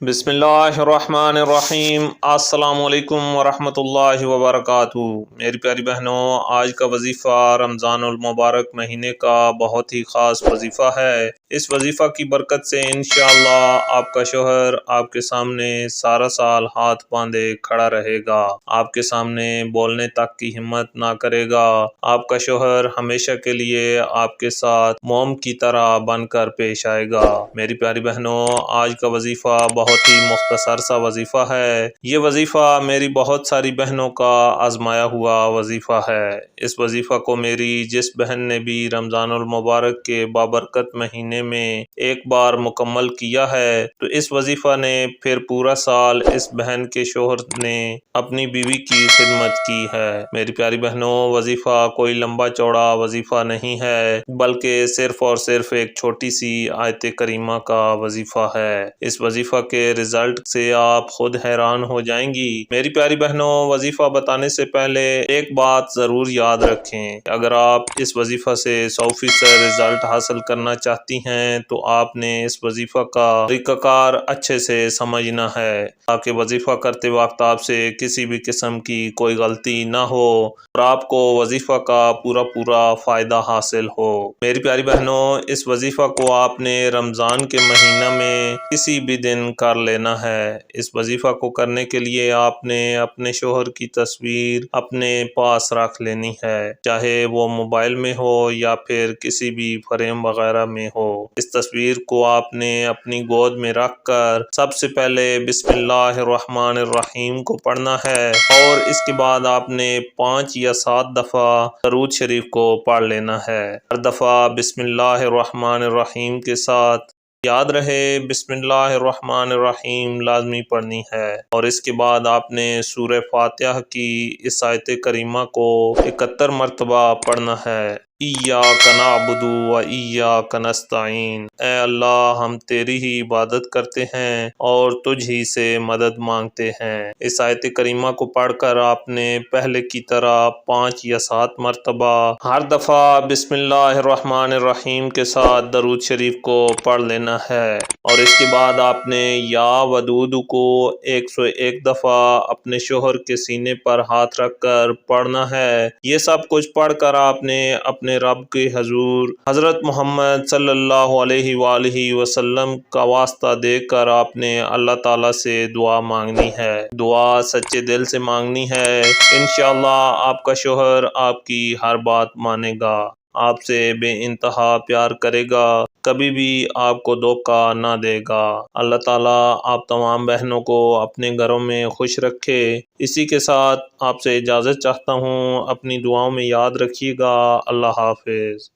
بسم اللہ الرحمن الرحیم۔ السلام علیکم ورحمۃ اللہ وبرکاتہ۔ میری پیاری بہنوں، آج کا وظیفہ رمضان المبارک مہینے کا بہت ہی خاص وظیفہ ہے۔ اس وظیفہ کی برکت سے انشاءاللہ آپ کا شوہر آپ کے سامنے سارا سال ہاتھ باندھے کھڑا رہے گا، آپ کے سامنے بولنے تک کی ہمت نہ کرے گا۔ آپ کا شوہر ہمیشہ کے لیے آپ کے ساتھ موم کی طرح بن کر پیش آئے گا۔ میری پیاری بہنوں، آج کا وظیفہ بہت ہی مختصر سا وظیفہ ہے۔ یہ وظیفہ میری بہت ساری بہنوں کا آزمایا ہوا وظیفہ ہے۔ اس وظیفہ کو میری جس بہن نے بھی رمضان المبارک کے بابرکت مہینے میں ایک بار مکمل کیا ہے تو اس وظیفہ نے پھر پورا سال اس بہن کے شوہر نے اپنی بیوی کی خدمت کی ہے۔ میری پیاری بہنوں، وظیفہ کوئی لمبا چوڑا وظیفہ نہیں ہے بلکہ صرف اور صرف ایک چھوٹی سی آیت کریمہ کا وظیفہ ہے۔ اس وظیفہ کے رزلٹ سے آپ خود حیران ہو جائیں گی۔ میری پیاری بہنوں، وظیفہ بتانے سے پہلے ایک بات ضرور یاد رکھیں، اگر آپ اس وظیفہ سے 100% رزلٹ حاصل کرنا چاہتی ہیں تو آپ نے اس وظیفہ کا طریقہ کار اچھے سے سمجھنا ہے تاکہ وظیفہ کرتے وقت آپ سے کسی بھی قسم کی کوئی غلطی نہ ہو اور آپ کو وظیفہ کا پورا فائدہ حاصل ہو۔ میری پیاری بہنوں، اس وظیفہ کو آپ نے رمضان کے مہینہ میں کسی بھی دن کر لینا ہے۔ اس وظیفہ کو کرنے کے لیے آپ نے اپنے شوہر کی تصویر اپنے پاس رکھ لینی ہے، چاہے وہ موبائل میں ہو یا پھر کسی بھی فریم وغیرہ میں ہو۔ اس تصویر کو آپ نے اپنی گود میں رکھ کر سب سے پہلے بسم اللہ الرحمن الرحیم کو پڑھنا ہے اور اس کے بعد آپ نے 5 یا 7 دفعہ درود شریف کو پڑھ لینا ہے۔ ہر دفعہ بسم اللہ الرحمن الرحیم کے ساتھ یاد رہے بسم اللہ الرحمن الرحیم لازمی پڑھنی ہے، اور اس کے بعد آپ نے سورہ فاتحہ کی اس آیت کریمہ کو 71 مرتبہ پڑھنا ہے۔ ایاک نعبد و ایاک نستعین، اے اللہ ہم تیری ہی عبادت کرتے ہیں اور تجھ ہی سے مدد مانگتے ہیں۔ اس آیت کریمہ کو پڑھ کر آپ نے پہلے کی طرح 5 یا 7 مرتبہ ہر دفعہ بسم اللہ الرحمن الرحیم کے ساتھ درود شریف کو پڑھ لینا ہے، اور اس کے بعد آپ نے یا ودود کو 101 دفعہ اپنے شوہر کے سینے پر ہاتھ رکھ کر پڑھنا ہے۔ یہ سب کچھ پڑھ کر آپ نے اپنے رب کے حضور حضرت محمد صلی اللہ علیہ وآلہ وسلم کا واسطہ دے کر آپ نے اللہ تعالیٰ سے دعا مانگنی ہے۔ دعا سچے دل سے مانگنی ہے، انشاءاللہ آپ کا شوہر آپ کی ہر بات مانے گا، آپ سے بے انتہا پیار کرے گا، کبھی بھی آپ کو دھوکہ نہ دے گا۔ اللہ تعالیٰ آپ تمام بہنوں کو اپنے گھروں میں خوش رکھے۔ اسی کے ساتھ آپ سے اجازت چاہتا ہوں، اپنی دعاؤں میں یاد رکھیے گا۔ اللہ حافظ۔